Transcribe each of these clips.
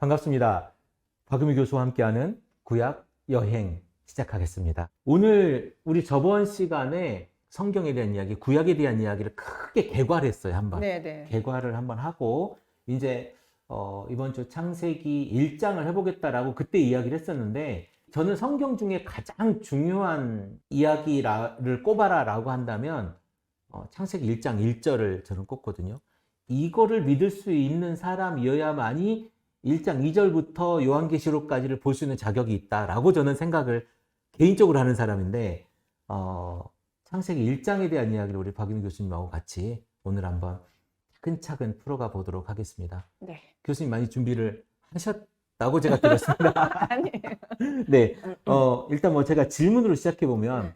반갑습니다. 박유미 교수와 함께하는 구약 여행 시작하겠습니다. 오늘 우리 저번 시간에 성경에 대한 이야기, 구약에 대한 이야기를 크게 개괄했어요, 한번. 네네. 개괄을 한번 하고, 이제, 이번 주 창세기 1장을 해보겠다라고 그때 이야기를 했었는데, 저는 성경 중에 가장 중요한 이야기를 꼽아라라고 한다면, 창세기 1장 1절을 저는 꼽거든요. 이거를 믿을 수 있는 사람이어야만이 1장 2절부터 요한계시록까지를 볼 수 있는 자격이 있다라고 저는 생각을 개인적으로 하는 사람인데, 창세기 1장에 대한 이야기를 우리 박유미 교수님하고 같이 오늘 한번 차근차근 풀어가 보도록 하겠습니다. 네. 교수님 많이 준비를 하셨다고 제가 들었습니다. 아니에요. 네. 일단 뭐 제가 질문으로 시작해 보면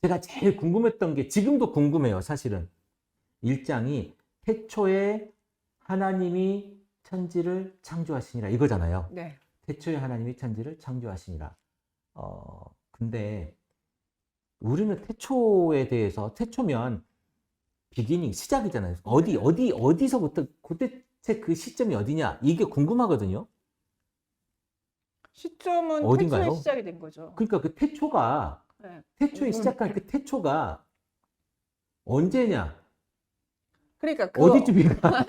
제가 제일 궁금했던 게 지금도 궁금해요, 사실은. 1장이 태초에 하나님이 천지를 창조하시니라 이거잖아요. 네. 태초에 하나님이 천지를 창조하시니라. 근데 우리는 태초에 대해서, 태초면 비기닝, 시작이잖아요. 어디서부터, 도대체 그 시점이 어디냐? 이게 궁금하거든요. 시점은 어딘가요? 태초에 시작이 된 거죠. 그러니까 그 태초가, 네. 태초에 시작한 그 태초가 언제냐? 그러니까 어디쯤인가?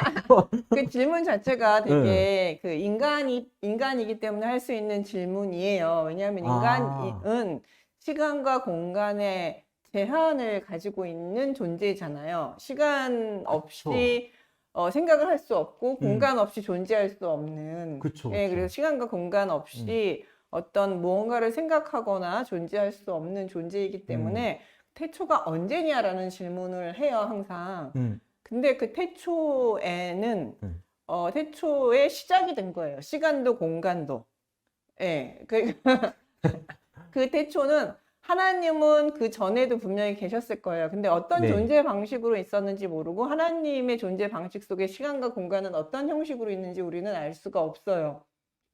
그 질문 자체가 되게 그 인간이기 때문에 할 수 있는 질문이에요. 왜냐하면 인간은 시간과 공간의 제한을 가지고 있는 존재잖아요. 시간 없이 생각을 할 수 없고 공간 없이 존재할 수 없는. 그쵸, 예, 그쵸. 그래서 시간과 공간 없이 어떤 무언가를 생각하거나 존재할 수 없는 존재이기 때문에 태초가 언제냐라는 질문을 해요, 항상. 근데 그 태초에는 태초에 시작이 된 거예요. 시간도 공간도. 예. 그 태초는 하나님은 그 전에도 분명히 계셨을 거예요. 근데 어떤 네. 존재 방식으로 있었는지 모르고 하나님의 존재 방식 속에 시간과 공간은 어떤 형식으로 있는지 우리는 알 수가 없어요.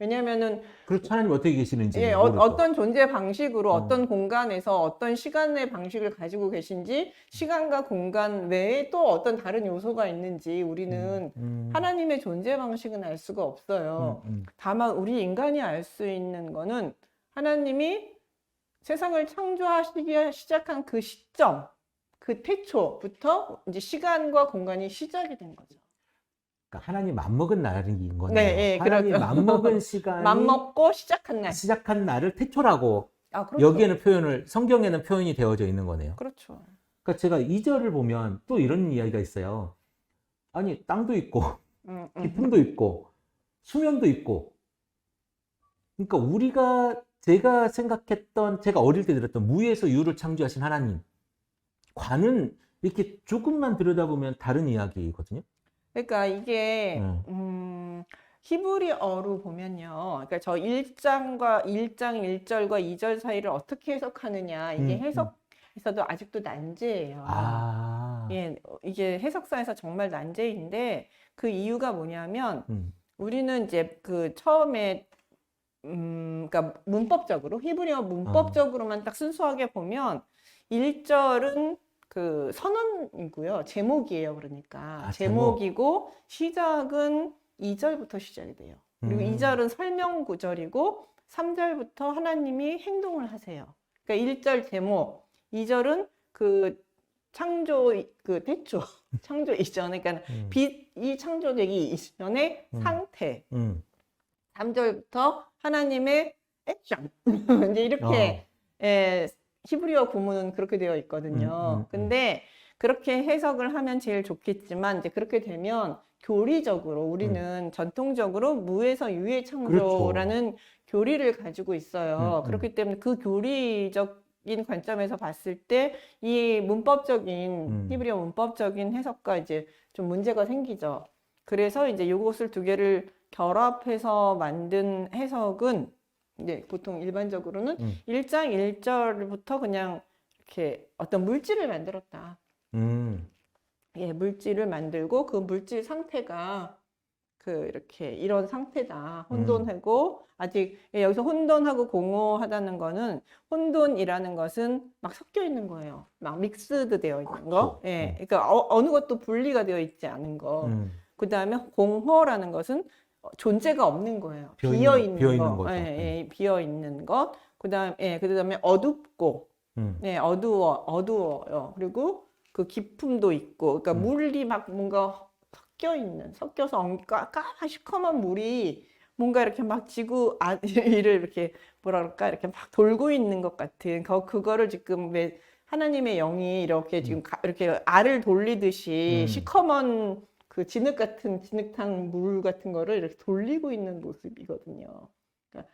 왜냐면은 그렇죠. 하나님 어떻게 계시는지 예, 모르죠. 어떤 존재 방식으로 어떤 공간에서 어떤 시간의 방식을 가지고 계신지 시간과 공간 외에 또 어떤 다른 요소가 있는지 우리는 하나님의 존재 방식은 알 수가 없어요. 다만 우리 인간이 알 수 있는 거는 하나님이 세상을 창조하시기 시작한 그 시점, 그 태초부터 이제 시간과 공간이 시작이 된 거죠. 그러니까 하나님 맘먹은 날인 거네요. 네, 예, 하나님 그렇죠. 맘먹은 시간이 맘먹고 시작한 날. 시작한 날을 태초라고 그렇죠. 여기에는 성경에는 표현이 되어져 있는 거네요. 그렇죠. 그러니까 제가 2절을 보면 또 이런 이야기가 있어요. 아니, 땅도 있고, 깊음도 있고, 수면도 있고. 그러니까 제가 생각했던, 제가 어릴 때 들었던 무에서 유를 창조하신 하나님과는 이렇게 조금만 들여다보면 다른 이야기거든요. 그러니까 이게 히브리어로 보면요. 그러니까 저 1장 1절과 2절 사이를 어떻게 해석하느냐. 이게 해석에서도 아직도 난제예요. 예, 이게 해석사에서 정말 난제인데 그 이유가 뭐냐면 우리는 이제 그 처음에 그러니까 문법적으로 히브리어 문법적으로만 딱 순수하게 보면 1절은 그 선언이고요. 제목이에요. 그러니까 제목이고 시작은 2절부터 시작이 돼요. 그리고 2절은 설명 구절이고 3절부터 하나님이 행동을 하세요. 그러니까 1절 제목, 2절은 그 창조 그 태초, 창조 이전, 그러니까 빛이 창조되기 이전의 상태. 3절부터 하나님의 액션. 이제 이렇게 히브리어 구문은 그렇게 되어 있거든요. 근데 그렇게 해석을 하면 제일 좋겠지만 이제 그렇게 되면 교리적으로 우리는 전통적으로 무에서 유의 창조라는 그렇죠. 교리를 가지고 있어요. 그렇기 때문에 그 교리적인 관점에서 봤을 때 이 문법적인 히브리어 문법적인 해석과 이제 좀 문제가 생기죠. 그래서 이제 요것을 두 개를 결합해서 만든 해석은 이제 보통 일반적으로는 1장 1절부터 그냥 이렇게 어떤 물질을 만들었다. 예, 물질을 만들고 그 물질 상태가 그 이렇게 이런 상태다. 혼돈하고 아직 여기서 혼돈하고 공허하다는 거는 혼돈이라는 것은 막 섞여 있는 거예요. 막 믹스드 되어 있는 거. 예. 그러니까 어느 것도 분리가 되어 있지 않은 거. 그다음에 공허라는 것은 존재가 없는 거예요. 비어 있는 비어 있는 거죠. 비어 있는 것. 그다음에 어둡고, 어두워요. 그리고 그 기품도 있고, 그러니까 물이 막 뭔가 섞여서 시커먼 물이 뭔가 이렇게 막 지구 위를 이렇게 뭐라 그럴까 이렇게 막 돌고 있는 것 같은 그거를 지금 왜 하나님의 영이 이렇게 지금 이렇게 알을 돌리듯이 시커먼 그 진흙탕 물 같은 거를 이렇게 돌리고 있는 모습이거든요. 그러니까,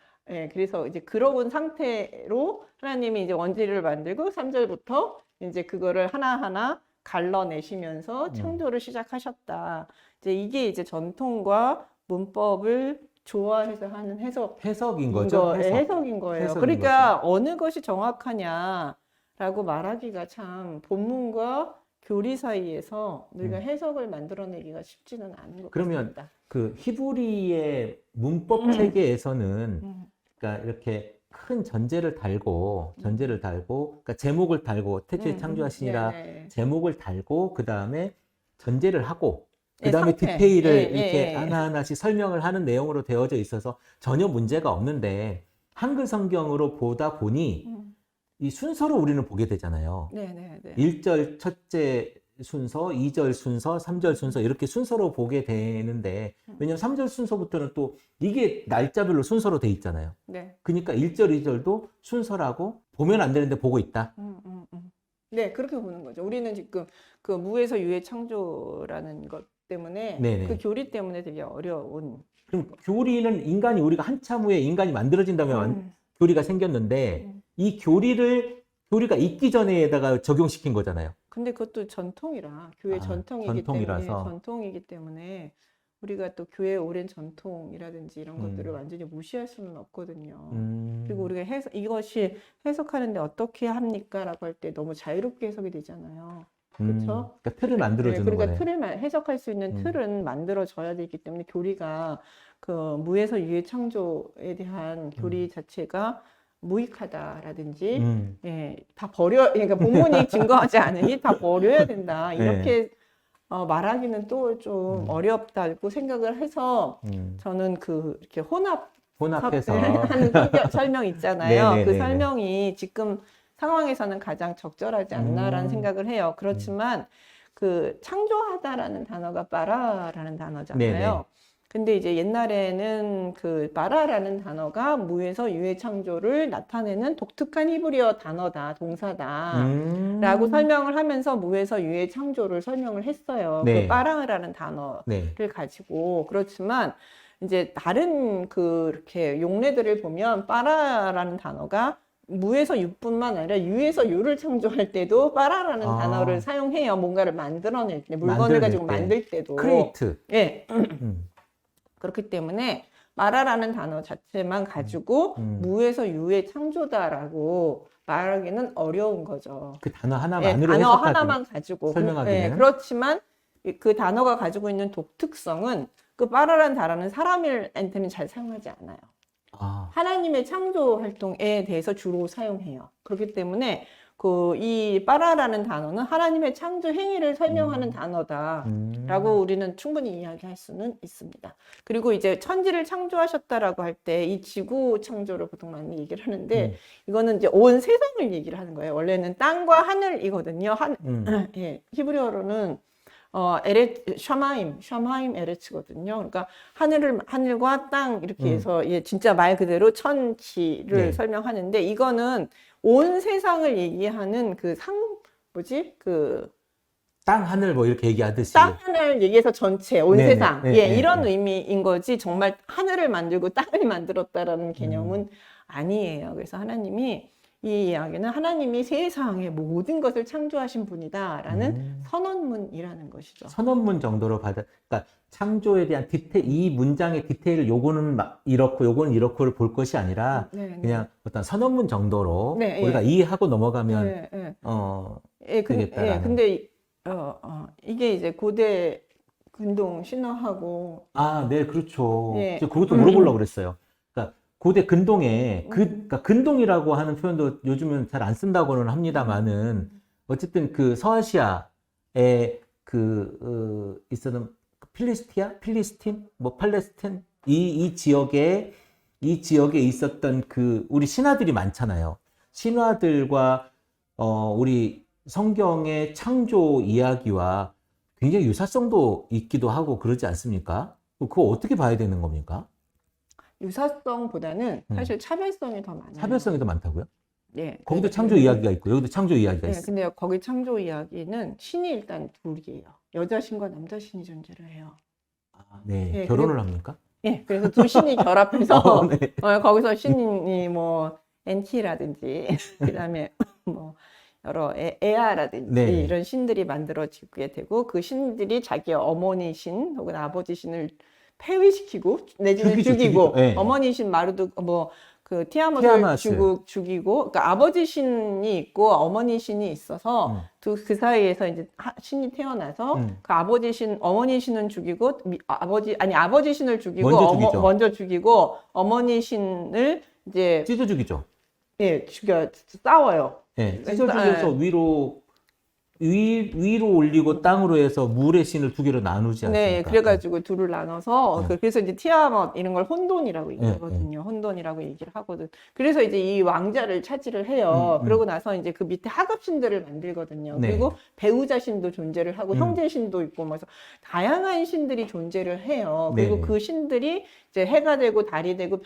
그래서 이제 그러고 상태로 하나님이 이제 원지를 만들고 3절부터 이제 그거를 하나하나 갈라내시면서 창조를 시작하셨다. 이게 이제 전통과 문법을 조화해서 하는 해석인 거죠. 해석인 거예요. 해석인 그러니까 어느 것이 정확하냐라고 말하기가 참 본문과 교리 사이에서 우리가 해석을 만들어내기가 쉽지는 않은 것 그러면 같습니다. 그 히브리의 문법 체계에서는 그러니까 이렇게 큰 전제를 달고 그러니까 제목을 달고 태초에 창조하시니라 제목을 달고 그 다음에 전제를 하고 그 다음에 디테일을 이렇게 하나하나씩 설명을 하는 내용으로 되어져 있어서 전혀 문제가 없는데 한글 성경으로 보다 보니 이 순서로 우리는 보게 되잖아요. 1절 첫째 순서, 2절 순서, 3절 순서 이렇게 순서로 보게 되는데 왜냐면 3절 순서부터는 또 이게 날짜별로 순서로 돼 있잖아요. 그러니까 1절, 2절도 순서라고 보면 안 되는데 보고 있다. 네, 그렇게 보는 거죠. 우리는 지금 그 무에서 유의 창조라는 것 때문에 그 교리 때문에 되게 어려운. 그럼 교리는 우리가 한참 후에 인간이 만들어진다면 교리가 생겼는데 이 교리가 있기 전에다가 적용시킨 거잖아요. 근데 그것도 전통이라 교회 전통이기 때문에 우리가 또 교회의 오랜 전통이라든지 이런 것들을 완전히 무시할 수는 없거든요. 그리고 우리가 이것이 해석하는데 어떻게 합니까라고 할 때 너무 자유롭게 해석이 되잖아요. 그렇죠? 그러니까 틀을 만들어주는 그러니까 거네. 해석할 수 있는 틀은 만들어져야 되기 때문에 교리가 그 무에서 유의 창조에 대한 교리 자체가 무익하다라든지 다 그러니까 본문이 증거하지 않으니 다 버려야 된다 이렇게 말하기는 또 좀 어렵다고 생각을 해서 저는 이렇게 혼합해서 하는 설명 있잖아요. 그 설명이 지금 상황에서는 가장 적절하지 않나라는 생각을 해요. 그렇지만 그 창조하다라는 단어가 빠라라는 단어잖아요. 근데 이제 옛날에는 그 바라라는 단어가 무에서 유의 창조를 나타내는 독특한 히브리어 단어다, 동사다 라고 설명을 하면서 무에서 유의 창조를 설명을 했어요. 그 바라라는 단어를 가지고. 그렇지만 이제 다른 이렇게 용례들을 보면 바라라는 단어가 무에서 유뿐만 아니라 유에서 유를 창조할 때도 빠라라는 단어를 사용해요. 뭔가를 만들어낼 때, 물건을 가지고 만들 때도. 크리에이트. 그렇기 때문에 마라라는 단어 자체만 가지고 무에서 유의 창조다라고 말하기는 어려운 거죠. 그 단어 하나만으로 단어 하나만 가지고 설명하기는. 그렇지만 그 단어가 가지고 있는 독특성은 그 빠라라는 단어는 사람한테는 잘 사용하지 않아요. 하나님의 창조 활동에 대해서 주로 사용해요. 그렇기 때문에 이 빠라라는 단어는 하나님의 창조 행위를 설명하는 단어다라고 우리는 충분히 이야기할 수는 있습니다. 그리고 이제 천지를 창조하셨다라고 할 때 이 지구 창조를 보통 많이 얘기를 하는데 이거는 이제 온 세상을 얘기를 하는 거예요. 원래는 땅과 하늘이거든요. 히브리어로는 샤마임 에레츠거든요. 그러니까 하늘과 땅 이렇게 해서 진짜 말 그대로 천지를 설명하는데 이거는 온 세상을 얘기하는 땅 하늘 뭐 이렇게 얘기하듯이 땅 하늘 얘기해서 전체 온 세상 이런 의미인 거지 정말 하늘을 만들고 땅을 만들었다라는 개념은 아니에요. 그래서 하나님이 이 이야기는 하나님이 세상의 모든 것을 창조하신 분이다라는 선언문이라는 것이죠. 선언문 정도로 그러니까 창조에 대한 이 문장의 디테일 요거는 이렇고 요거는 이렇고를 볼 것이 아니라 그냥 어떤 선언문 정도로 우리가 이해하고 넘어가면 되겠다라는. 근데 이게 이제 고대 근동 신화하고 네, 그렇죠. 그것도 물어보려고 그랬어요. 그러니까 고대 근동에 그러니까 근동이라고 하는 표현도 요즘은 잘 안 쓴다고는 합니다만은 어쨌든 그 서아시아에 있었던 필리스틴, 뭐 팔레스틴 이 지역에 있었던 그 우리 신화들이 많잖아요. 신화들과 우리 성경의 창조 이야기와 굉장히 유사성도 있기도 하고 그러지 않습니까? 그거 어떻게 봐야 되는 겁니까? 유사성보다는 사실 차별성이 더 많아요. 차별성이 더 많다고요? 예. 거기도 창조 이야기가 있고 여기도 창조 이야기가 네, 있어요. 근데 거기 창조 이야기는 신이 일단 둘이에요. 여자 신과 남자 신이 존재를 해요. 네, 예, 결혼을 합니까? 예, 그래서 두 신이 결합해서 네. 거기서 신이 뭐 엔키라든지 그다음에 뭐 여러 에아라든지 네. 이런 신들이 만들어지게 되고 그 신들이 자기 어머니 신 혹은 아버지 신을 폐위시키고 내지는 죽이고 네. 어머니 신 마르도 뭐 그 티아못을 티아마스. 죽이고 그러니까 아버지 신이 있고 어머니 신이 있어서 그 사이에서 이제 신이 태어나서 그 아버지 신 어머니 신은 죽이고 아버지 신을 죽이고 먼저 죽이고 어머니 신을 이제 찢어 죽이죠. 예, 싸워요. 네, 찢어 죽여서 위로 올리고 땅으로 해서 물의 신을 두 개로 나누지 않습니까? 네, 그래가지고 둘을 나눠서 그래서 이제 티아못 이런 걸 혼돈이라고 얘기하거든요. 혼돈이라고 얘기를 하거든. 그래서 이제 이 왕자를 차지를 해요. 그러고 나서 이제 그 밑에 하급신들을 만들거든요. 네. 그리고 배우자 신도 존재를 하고 형제 신도 있고 그래서 다양한 신들이 존재를 해요. 그리고 네. 그 신들이 이제 해가 되고 달이 되고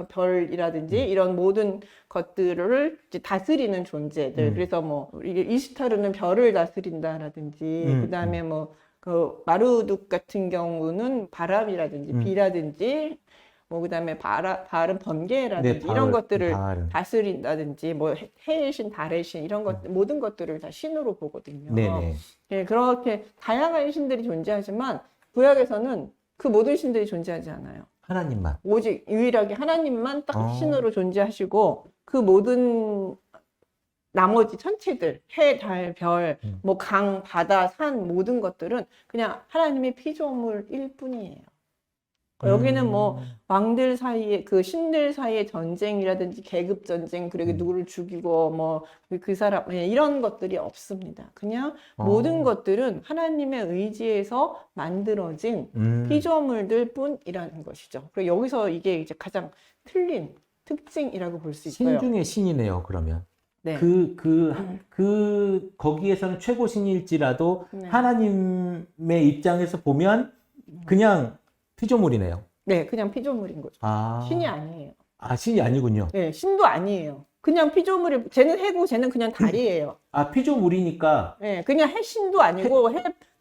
별이라든지 이런 모든 것들을 이제 다스리는 존재들. 그래서 뭐 이게 이시타르는 별을 다스린다라든지 그다음에 뭐 그 마르둑 같은 경우는 바람이라든지 비라든지 뭐 그다음에 발은 번개라든지 네, 이런 것들을 바알은. 다스린다든지 뭐 해의 신, 달의 신 이런 것 모든 것들을 다 신으로 보거든요. 네네. 네, 그렇게 다양한 신들이 존재하지만 구약에서는 그 모든 신들이 존재하지 않아요. 하나님만. 오직 유일하게 하나님만 딱 신으로 존재하시고 그 모든 나머지 천체들, 해, 달, 별, 뭐 강, 바다, 산 모든 것들은 그냥 하나님의 피조물일 뿐이에요. 여기는 뭐 왕들 사이에 그 신들 사이의 전쟁이라든지 계급 전쟁 그리고 누구를 죽이고 뭐 그 사람 이런 것들이 없습니다. 그냥 모든 것들은 하나님의 의지에서 만들어진 피조물들 뿐이라는 것이죠. 그리고 여기서 이게 이제 가장 틀린 특징이라고 볼 수 있어요. 신 중에 신이네요, 그러면. 네. 거기에서는 최고 신일지라도 네. 하나님의 입장에서 보면 그냥 피조물이네요. 네, 그냥 피조물인 거죠. 아. 신이 아니에요. 아, 신이 아니군요. 네, 신도 아니에요. 그냥 피조물이, 쟤는 해고 쟤는 그냥 달이에요. 아, 피조물이니까. 네, 그냥 해신도 아니고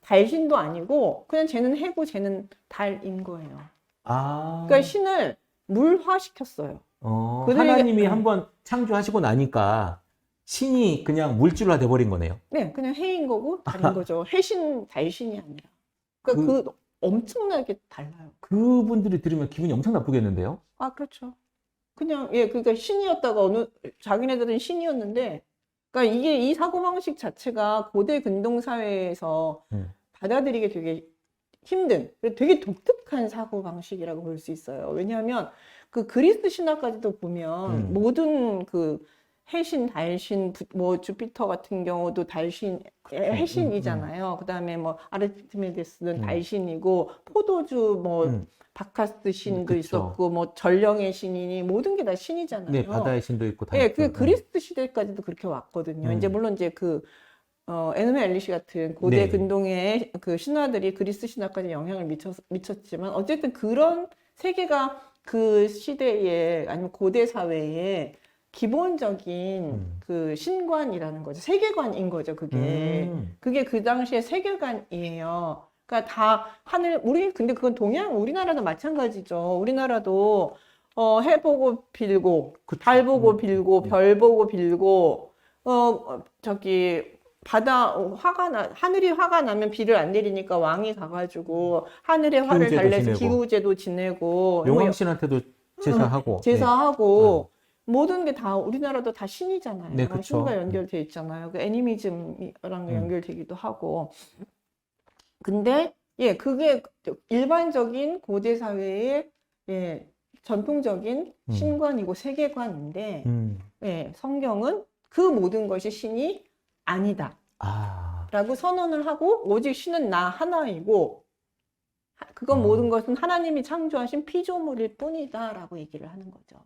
달신도 아니고 그냥 쟤는 해고 쟤는 달인 거예요. 아. 그러니까 신을 물화시켰어요. 하나님이 한번 창조하시고 나니까 신이 그냥 물질화 돼버린 거네요. 네, 그냥 해인 거고 달인 거죠. 해신, 달신이 아니라. 그러니까 엄청나게 달라요. 그분들이 들으면 기분이 엄청 나쁘겠는데요? 아, 그렇죠. 그냥, 예, 그러니까 신이었다가 자기네들은 신이었는데, 그러니까 이 사고방식 자체가 고대 근동사회에서 받아들이기 되게 힘든, 되게 독특한 사고방식이라고 볼 수 있어요. 왜냐하면 그 그리스 신화까지도 보면 모든 그 해신, 달신, 뭐 주피터 같은 경우도 달신, 해신이잖아요. 그다음에 뭐 아르테미데스는 달신이고 포도주 뭐 바카스 신도 그쵸. 있었고 뭐 전령의 신이니 모든 게 다 신이잖아요. 네, 바다의 신도 있고 다 예, 있죠. 그 그리스 시대까지도 그렇게 왔거든요. 이제 물론 이제 에노메 엘리시 같은 고대 네. 근동의 그 신화들이 그리스 신화까지 영향을 미쳤지만 어쨌든 그런 세계가 그 시대에 아니면 고대 사회에 기본적인 그 신관이라는 거죠. 세계관인 거죠, 그게. 그게 그 당시에 세계관이에요. 그러니까 다 근데 그건 우리나라도 마찬가지죠. 우리나라도, 해 보고 빌고, 달 보고 빌고, 별 보고 빌고, 하늘이 화가 나면 비를 안 내리니까 왕이 가가지고 하늘에 화를 달래서 기후제도 지내고, 용왕신한테도 제사하고. 제사하고, 모든 게 다 우리나라도 다 신이잖아요. 네, 그쵸. 신과 연결돼 있잖아요. 그 애니미즘이랑 연결되기도 하고. 근데 예, 그게 일반적인 고대 사회의 예, 전통적인 신관이고 세계관인데 예, 성경은 그 모든 것이 신이 아니다. 라고 선언을 하고 오직 신은 나 하나이고 그건 모든 것은 하나님이 창조하신 피조물일 뿐이다라고 얘기를 하는 거죠.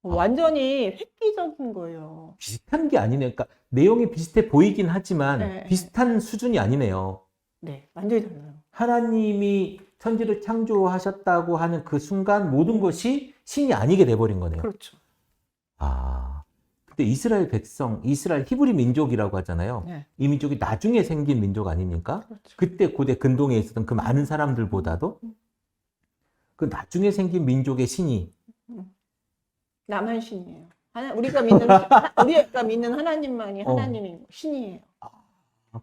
완전히 획기적인 거예요. 비슷한 게 아니네요. 그러니까 내용이 비슷해 보이긴 하지만 네. 비슷한 수준이 아니네요. 네, 완전히 달라요. 하나님이 천지를 창조하셨다고 하는 그 순간 모든 것이 신이 아니게 돼버린 거네요. 그렇죠. 아, 근데 이스라엘 백성, 이스라엘 히브리 민족이라고 하잖아요. 네. 이 민족이 나중에 생긴 민족 아닙니까? 그렇죠. 그때 고대 근동에 있었던 그 많은 사람들보다도 그 나중에 생긴 민족의 신이 나만 신이에요. 우리가 믿는 하나님만이 하나님인 신이에요.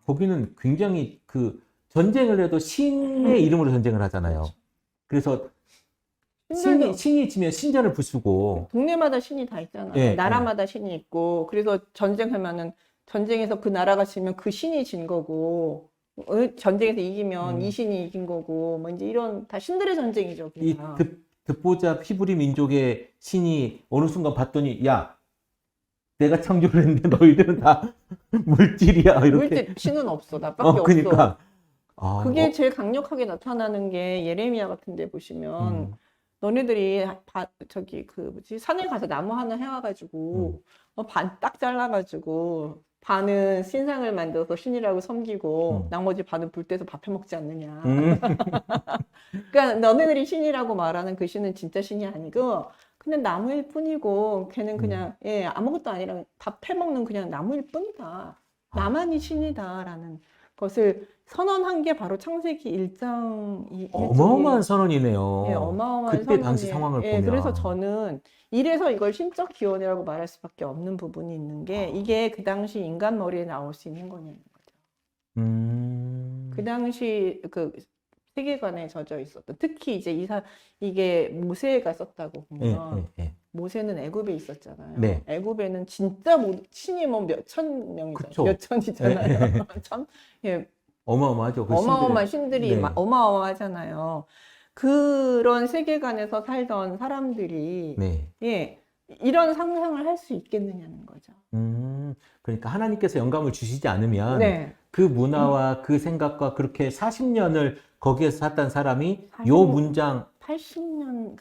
거기는 굉장히 그 전쟁을 해도 신의 이름으로 전쟁을 하잖아요. 그래서 신들도 신이 지면 신전을 부수고 동네마다 신이 다 있잖아요. 예, 나라마다 신이 있고, 그래서 전쟁하면은 전쟁에서 그 나라가 지면 그 신이 진 거고, 전쟁에서 이기면 이 신이 이긴 거고, 뭐 이제 이런 다 신들의 전쟁이죠. 이 그냥. 듣보잡 히브리 민족의 신이 어느 순간 봤더니 야 내가 창조를 했는데 너희들은 다 물질이야 이렇게. 물질 신은 없어. 나밖에 없어. 그러니까 그게 제일 강력하게 나타나는 게 예레미야 같은 데 보시면 너네들이 산에 가서 나무 하나 해와가지고 반 딱 잘라가지고 반은 신상을 만들어서 신이라고 섬기고 나머지 반은 불 때서 밥 해먹지 않느냐. 그러니까 너네들이 신이라고 말하는 그 신은 진짜 신이 아니고 그냥 나무일 뿐이고 걔는 그냥 아무것도 아니라 밥 해먹는 그냥 나무일 뿐이다. 나만이 신이다라는 것을 선언한 게 바로 창세기 1장 어마어마한 선언이네요. 예, 어마어마한 그때 당시 선언이에요. 상황을 예, 보면. 그래서 저는 이래서 이걸 신적 기원이라고 말할 수밖에 없는 부분이 있는 게 이게 그 당시 인간 머리에 나올 수 있는 거냐는 거죠. 그 당시 그 세계관에 젖어 있었던 특히 이제 이게 모세가 썼다고 보면 모세는 애굽에 있었잖아요. 네. 애굽에는 진짜 신이 뭐 몇천 명이잖아요. 그쵸. 몇 천이잖아요. 어마어마하죠. 그 어마어마한 신들이 어마어마하잖아요. 그런 세계관에서 살던 사람들이 이런 상상을 할 수 있겠느냐는 거죠. 그러니까 하나님께서 영감을 주시지 않으면 그 문화와 그 생각과 그렇게 40년을 거기에서 살던 사람이 요 문장 80년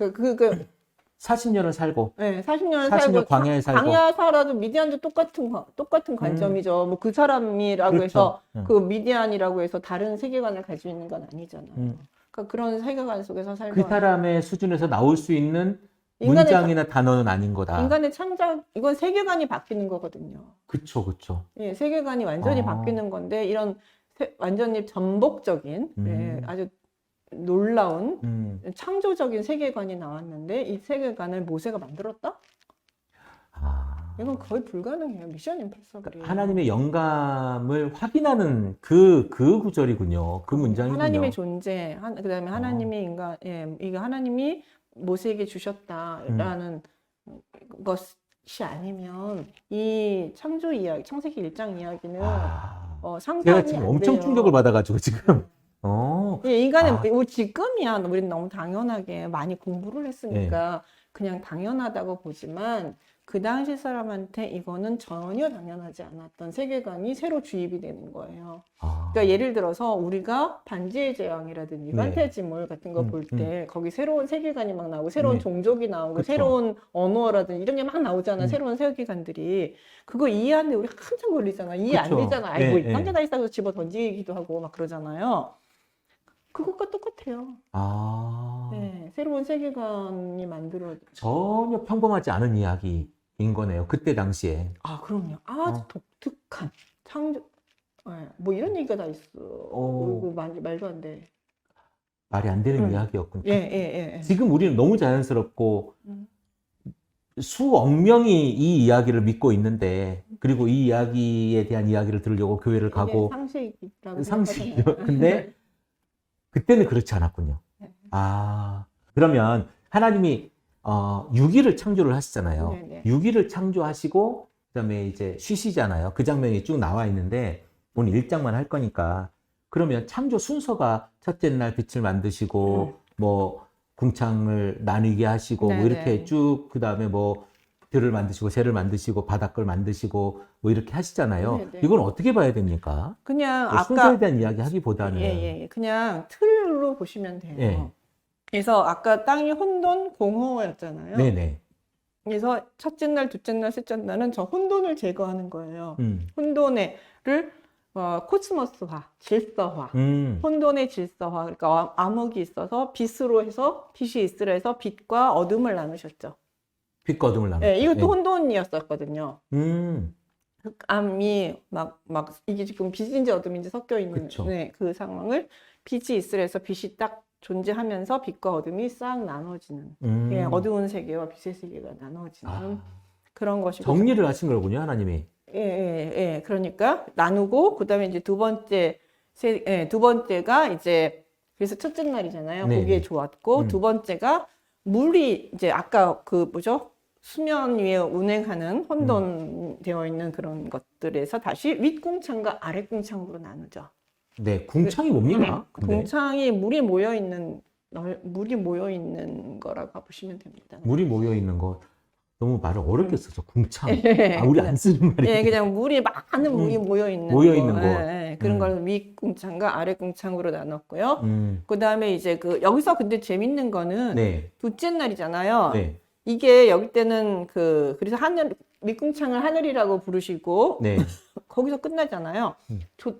40년을 살고 40년을 40년 살고 광야에 살고 광야 살아도 미디안도 똑같은 관점이죠. 뭐 그 사람이라고 그렇죠. 해서 그 미디안이라고 해서 다른 세계관을 가지고 있는 건 아니잖아요. 그러니까 그런 세계관 속에서 살던 그 사람의 수준에서 나올 수 있는 문장이나 단어는 아닌 거다. 인간의 창작 이건 세계관이 바뀌는 거거든요. 그쵸. 예, 세계관이 완전히 바뀌는 건데 이런 완전히 전복적인 아주 놀라운 창조적인 세계관이 나왔는데 이 세계관을 모세가 만들었다? 이건 거의 불가능해요. 미션 임파서블이에요. 하나님의 영감을 확인하는 그 구절이군요. 그 문장이군요. 하나님의 존재, 그다음에 하나님이 이게 하나님이 모세에게 주셨다라는 것이 아니면 이 창조 이야기, 창세기 1장 이야기는 상상이 제가 지금 안 엄청 돼요. 충격을 받아가지고 지금. 인간은 지금이야 우리는 너무 당연하게 많이 공부를 했으니까 그냥 당연하다고 보지만 그 당시 사람한테 이거는 전혀 당연하지 않았던 세계관이 새로 주입이 되는 거예요. 그러니까 예를 들어서 우리가 반지의 제왕이라든지 판타지물 같은 거 볼 때 거기 새로운 세계관이 막 나오고 새로운 종족이 나오고 그쵸. 새로운 언어라든지 이런 게 막 나오잖아. 새로운 세계관들이. 그거 이해하는데 우리가 한참 걸리잖아. 이해 안 그쵸. 되잖아. 아이고 이딴 게 다 있다고 집어 던지기도 하고 막 그러잖아요. 그것과 똑같아요. 새로운 세계관이 전혀 평범하지 않은 이야기인 거네요. 그때 당시에. 그럼요. 아주 독특한 창조. 뭐 이런 얘기가 다 있어. 이거 말도 안 돼. 말이 안 되는 이야기였군요. 지금 우리는 너무 자연스럽고 수억 명이 이 이야기를 믿고 있는데 그리고 이 이야기에 대한 이야기를 들으려고 교회를 가고 상식이라고 상식이죠. 근데 그때는 그렇지 않았군요. 그러면 하나님이 6일을 창조를 하시잖아요. 6일을 창조하시고 그다음에 이제 쉬시잖아요. 그 장면이 쭉 나와 있는데 오늘 1장만 할 거니까 그러면 창조 순서가 첫째 날 빛을 만드시고 뭐 궁창을 나뉘게 하시고 뭐 이렇게 쭉 그다음에 뭐 들을 만드시고 새를 만드시고 바닷걸 만드시고 뭐 이렇게 하시잖아요. 네네. 이건 어떻게 봐야 됩니까? 그냥 뭐 순서에 대한 이야기 하기보다는 예, 그냥 틀로 보시면 돼요. 예. 그래서 아까 땅이 혼돈, 공허였잖아요. 네네. 그래서 첫째 날, 둘째 날, 셋째 날은 저 혼돈을 제거하는 거예요. 음. 혼돈을 코스모스화, 질서화. 혼돈의 질서화. 그러니까 암흑이 있어서 빛으로 해서 빛이 있으라 해서 빛과 어둠을 나누셨죠. 빛과 어둠을 나누죠. 네, 이것도 예. 혼돈이었었거든요. 흑암이 막 이게 지금 빛인지 어둠인지 섞여 있는 그쵸. 네, 그 상황을 빛이 있으라 해서 빛이 딱 존재하면서 빛과 어둠이 싹 나눠지는 예, 어두운 세계와 빛의 세계가 나눠지는 아, 그런 것이고 정리를 하신 거군요, 하나님이. 예. 그러니까 나누고 그다음에 이제 두 번째가 이제 그래서 첫째 날이잖아요. 네. 보기에 좋았고 두 번째가 물이 이제 아까 그 뭐죠? 수면 위에 운행하는 혼돈되어 있는 그런 것들에서 다시 윗궁창과 아랫궁창으로 나누죠. 네, 궁창이 뭡니까? 근데 궁창이 물이 모여 있는 거라고 보시면 됩니다. 물이 모여 있는 거 너무 말을 어렵게 써서 궁창. 예. 아, 우리 안 쓰는 말이. 예, 그냥 많은 물이 모여 있는 거. 예, 그런 걸 윗궁창과 아랫궁창으로 나눴고요. 그다음에 이제 여기서 근데 재밌는 거는 네. 둘째 날이잖아요. 네. 이게 여기 때는 그래서 윗궁창을 하늘이라고 부르시고 네. 거기서 끝나잖아요.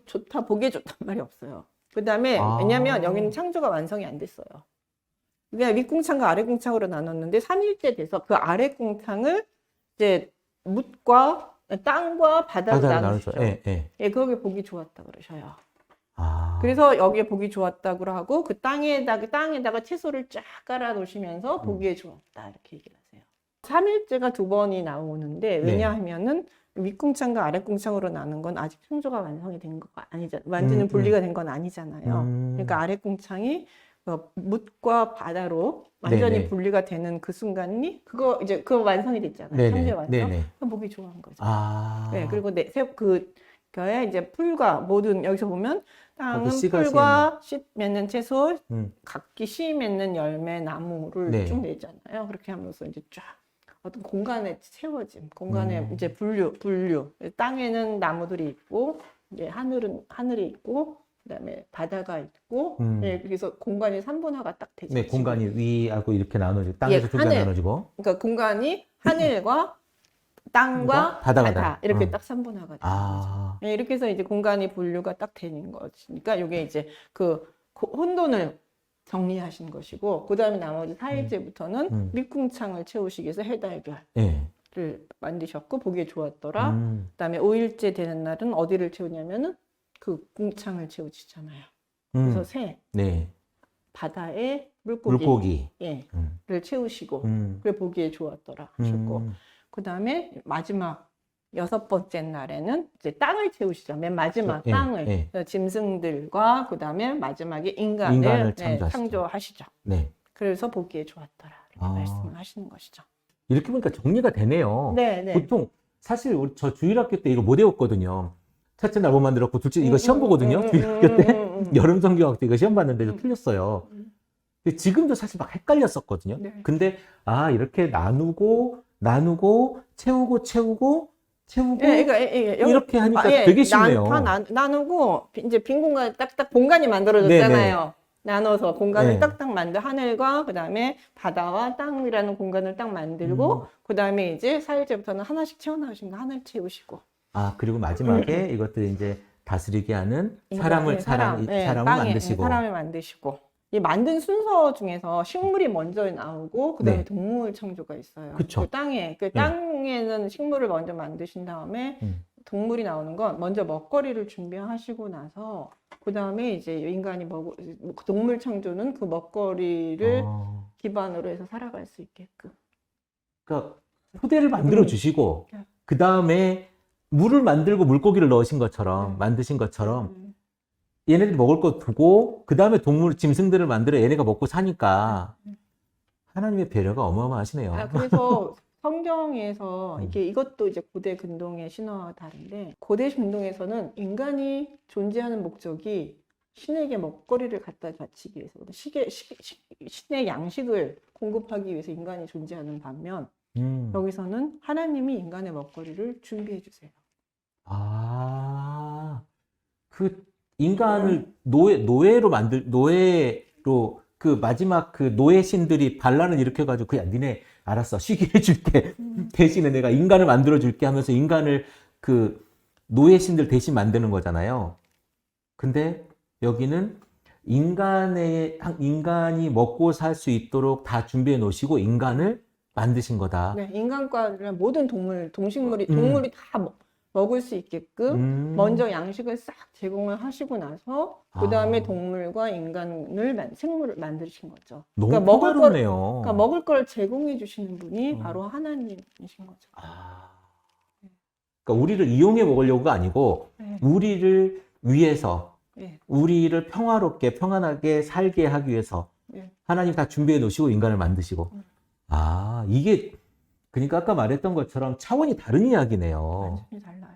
좋다, 보기에 좋단 말이 없어요. 그다음에 아. 왜냐면 여기는 창조가 완성이 안 됐어요. 그냥 윗궁창과 아랫궁창으로 나눴는데 3일째 돼서 그 아랫궁창을 이제 묻과 땅과 바다로 나누죠. 예, 그게 보기 좋았다 그러셔요. 아. 그래서 여기에 보기 좋았다고 하고 그 땅에다가 채소를 쫙 깔아 놓으시면서 보기에 좋았다 이렇게 얘기를 하세요. 3일째가 두 번이 나오는데 왜냐하면은 윗궁창과 아랫궁창으로 나눈 건 아직 창조가 완성이 된 거가 아니잖아요. 완전히 분리가 된 건 아니잖아요. 그러니까 아랫궁창이 묻과 바다로 완전히 네네. 분리가 되는 그 순간이 그거 완성이 됐잖아요. 창조의 완성. 그럼 보기 좋아한 거죠. 아. 네, 그리고 그거에 이제 풀과 모든 여기서 보면 땅은 씨가 풀과 씨 맺는 채소, 각기 씨 맺는 열매, 나무를 네. 쭉 내잖아요. 그렇게 하면서 이제 쫙 어떤 공간에 채워짐, 공간에 이제 분류. 땅에는 나무들이 있고, 이제 하늘이 있고, 그다음에 바다가 있고, 네, 그래서 공간이 3분화가 딱 되죠. 네, 공간이 위하고 이렇게 나눠지고 땅에서 두 개가 나눠지고. 그러니까 공간이 하늘과 땅과 바다 이렇게 딱 3분화가 되는 거죠. 네, 이렇게 해서 이제 공간이 분류가 딱 되는 거니까 이게 이제 혼돈을 정리하신 것이고 그다음에 나머지 4일째부터는 윗궁창을 채우시기 위해서 해달별을 만드셨고 보기에 좋았더라. 그다음에 5일째 되는 날은 어디를 채우냐면은 그 궁창을 채우시잖아요. 그래서 바다에 물고기. 를 채우시고 그래 보기에 좋았더라 하셨고 그다음에 마지막 6번째 날에는 이제 땅을 채우시죠. 맨 마지막 땅을 짐승들과 그다음에 마지막에 인간을 창조하시죠. 그래서 보기에 좋았더라 이렇게 말씀을 하시는 것이죠. 이렇게 보니까 정리가 되네요. 네. 보통 사실 저 주일학교 때 이거 못 외웠거든요. 첫째 날 뭐 만들었고 둘째 이거 시험 보거든요. 주일학교 때 여름 성경학 때 이거 시험 봤는데 좀 틀렸어요. 근데 지금도 사실 막 헷갈렸었거든요. 근데 이렇게 나누고 채우고 이렇게 하니까 되게 쉽네요. 다 나누고 이제 빈 공간 딱딱 공간이 만들어졌잖아요. 나눠서 공간을 딱딱 만들 하늘과 그다음에 바다와 땅이라는 공간을 딱 만들고 그다음에 이제 4일째부터는 하나씩 채워나가시면 하나를 채우시고 그리고 마지막에 이것들 이제 다스리게 하는 사람을 만드시고 사람을 만드시고 이 만든 순서 중에서 식물이 먼저 나오고 그다음에 동물 창조가 있어요. 그쵸. 땅에는 식물을 먼저 만드신 다음에 동물이 나오는 건 먼저 먹거리를 준비하시고 나서 그다음에 이제 인간이 동물 창조는 그 먹거리를 기반으로 해서 살아갈 수 있게끔. 그러니까 토대를 만들어 주시고 그 다음에 물을 만들고 물고기를 넣으신 것처럼 만드신 것처럼 얘네들 먹을 거 두고 그 다음에 짐승들을 만들어 얘네가 먹고 사니까 하나님의 배려가 어마어마하시네요. 그래서 성경에서 이것도 이제 고대 근동의 신화와 다른데 고대 근동에서는 인간이 존재하는 목적이 신에게 먹거리를 갖다 바치기 위해서 신의 양식을 공급하기 위해서 인간이 존재하는 반면 여기서는 하나님이 인간의 먹거리를 준비해 주세요. 아, 그 인간을 노예로 노예로 그 마지막 그 노예 신들이 반란을 일으켜가지고 그냥 니네 알았어 쉬게 해줄게 대신에 내가 인간을 만들어줄게 하면서 인간을 그 노예 신들 대신 만드는 거잖아요. 근데 여기는 인간이 먹고 살 수 있도록 다 준비해 놓으시고 인간을 만드신 거다. 네, 인간과 모든 동식물이 다 먹을 수 있게끔 먼저 양식을 싹 제공을 하시고 나서 그 다음에 동물과 생물을 만드신 거죠. 너무 그러니까 평화롭네요. 먹을 걸 제공해 주시는 분이 바로 하나님이신 거죠. 그러니까 우리를 이용해 먹으려고가 아니고 네. 우리를 위해서 네. 우리를 평화롭게 편안하게 살게 하기 위해서 네. 하나님 다 준비해 놓으시고 인간을 만드시고 이게 그러니까 아까 말했던 것처럼 차원이 다른 이야기네요. 완전히 달라요.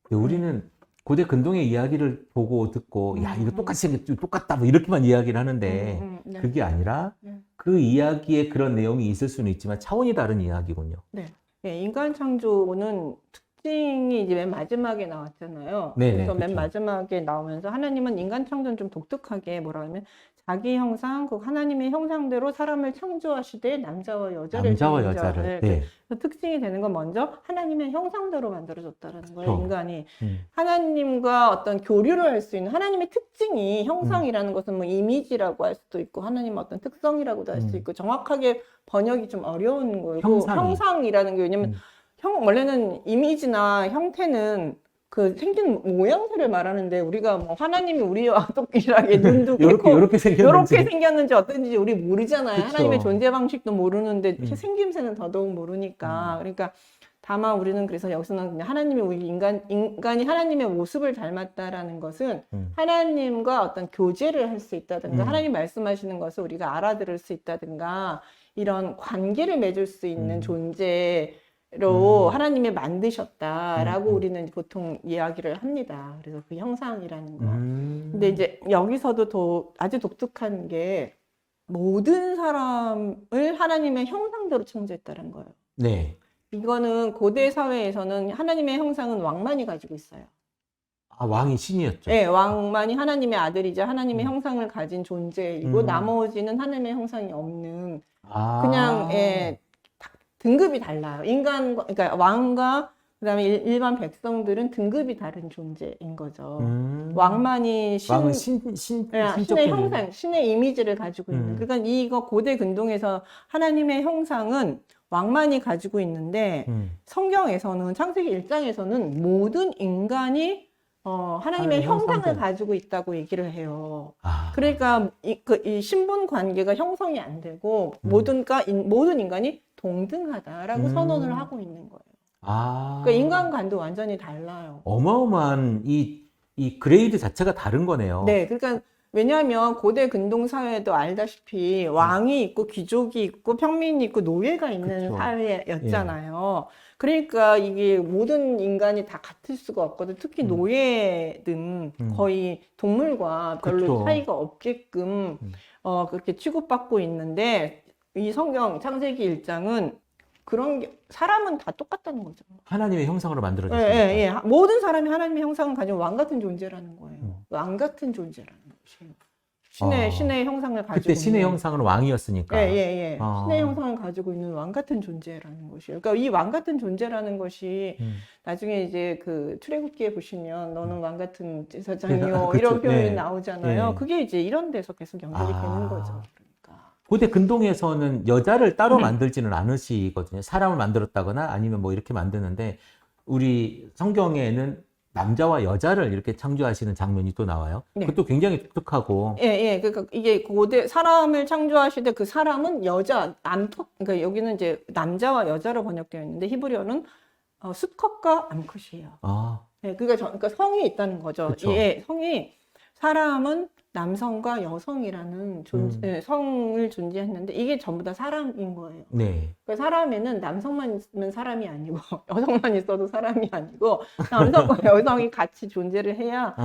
우리는 고대 근동의 이야기를 보고 듣고 야 이거 똑같이 생겼지 똑같다 뭐 이렇게만 이야기를 하는데 네. 그게 아니라 네. 그 이야기에 그런 내용이 있을 수는 있지만 차원이 다른 이야기군요. 네. 네, 인간 창조는 특징이 이제 맨 마지막에 나왔잖아요. 네네, 그래서 맨 그쵸. 마지막에 나오면서 하나님은 인간 창조는 좀 독특하게 뭐라 하면 자기 형상, 그 하나님의 형상대로 사람을 창조하시되 남자와 여자를 네. 그래서 특징이 되는 건 먼저 하나님의 형상대로 만들어졌다라는 거예요. 그쵸. 인간이 하나님과 어떤 교류를 할 수 있는 하나님의 특징이 형상이라는 것은 뭐 이미지라고 할 수도 있고 하나님의 어떤 특성이라고도 할 수 있고 정확하게 번역이 좀 어려운 거고 형상이라는 게 왜냐면 원래는 이미지나 형태는 그 생긴 모양새를 말하는데 우리가 뭐 하나님이 우리와 동일하게 눈도 이렇게 생겼는지 어떤지 우리 모르잖아요. 그쵸. 하나님의 존재 방식도 모르는데 생김새는 더더욱 모르니까. 그러니까 다만 우리는 그래서 여기서는 그냥 하나님이 우리 인간이 하나님의 모습을 닮았다라는 것은 하나님과 어떤 교제를 할 수 있다든가 하나님 말씀하시는 것을 우리가 알아들을 수 있다든가 이런 관계를 맺을 수 있는 존재로 하나님이 만드셨다라고 우리는 보통 이야기를 합니다. 그래서 그 형상이라는 거. 근데 이제 여기서도 아주 독특한 게 모든 사람을 하나님의 형상대로 창조했다는 거예요. 네. 이거는 고대 사회에서는 하나님의 형상은 왕만이 가지고 있어요. 왕이 신이었죠. 네, 왕만이 하나님의 아들이자 하나님의 형상을 가진 존재이고 나머지는 하나님의 형상이 없는 그냥 등급이 달라요. 그러니까 왕과 그다음에 일반 백성들은 등급이 다른 존재인 거죠. 왕만이 왕은 신의 형상, 신의 이미지를 가지고 있는. 그러니까 이거 고대 근동에서 하나님의 형상은 왕만이 가지고 있는데 성경에서는 창세기 1장에서는 모든 인간이 하나님의 형상을 가지고 있다고 얘기를 해요. 그러니까 이 신분 관계가 형성이 안 되고 모든 인간이 동등하다라고 선언을 하고 있는 거예요. 그러니까 인간관도 완전히 달라요. 어마어마한 이 그레이드 자체가 다른 거네요. 네, 그러니까 왜냐하면 고대 근동 사회도 알다시피 왕이 있고 귀족이 있고 평민이 있고 노예가 있는 그쵸. 사회였잖아요. 그러니까 이게 모든 인간이 다 같을 수가 없거든. 특히 노예는 거의 동물과 별로 그쵸. 차이가 없게끔 그렇게 취급받고 있는데 이 성경 창세기 1장은 그런 게 사람은 다 똑같다는 거죠. 하나님의 형상으로 만들어졌으니까. 예. 모든 사람이 하나님의 형상을 가진 왕 같은 존재라는 거예요. 왕 같은 존재라는 것이에요. 신의 형상을 가지고 그때 신의 있는. 형상은 왕이었으니까. 예. 신의 형상을 가지고 있는 왕 같은 존재라는 것이에요. 그러니까 이 왕 같은 존재라는 것이 나중에 이제 그 출애굽기에 보시면 너는 왕 같은 제사장이요 그쵸. 이런 표현이 네. 나오잖아요. 네. 그게 이제 이런 데서 계속 연결이 되는 거죠. 고대 근동에서는 여자를 따로 만들지는 않으시거든요. 사람을 만들었다거나 아니면 뭐 이렇게 만드는데 우리 성경에는 남자와 여자를 이렇게 창조하시는 장면이 또 나와요. 네. 그것도 굉장히 독특하고. 예. 그러니까 이게 고대 사람을 창조하시되 그 사람은 여자, 그러니까 여기는 이제 남자와 여자로 번역되어 있는데 히브리어는 수컷과 암컷이에요. 예, 그러니까 성이 있다는 거죠. 그쵸. 예, 사람은 남성과 여성이라는 성을 존재했는데 이게 전부 다 사람인 거예요. 네. 그러니까 사람에는 남성만 있으면 사람이 아니고 여성만 있어도 사람이 아니고 남성과 여성이 같이 존재를 해야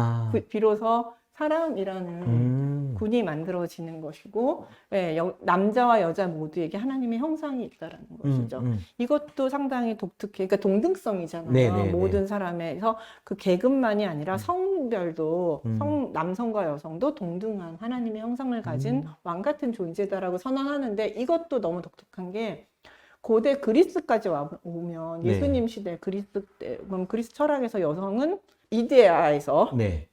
비로소 사람이라는 군이 만들어지는 것이고, 예, 남자와 여자 모두에게 하나님의 형상이 있다라는 것이죠. 이것도 상당히 독특해. 그러니까 동등성이잖아요. 네네네. 모든 사람에서 그 계급만이 아니라 성별도 남성과 여성도 동등한 하나님의 형상을 가진 왕 같은 존재다라고 선언하는데, 이것도 너무 독특한 게 고대 그리스까지 오면 네. 예수님 시대 그리스 때, 그럼 그리스 철학에서 여성은 이데아에서 네.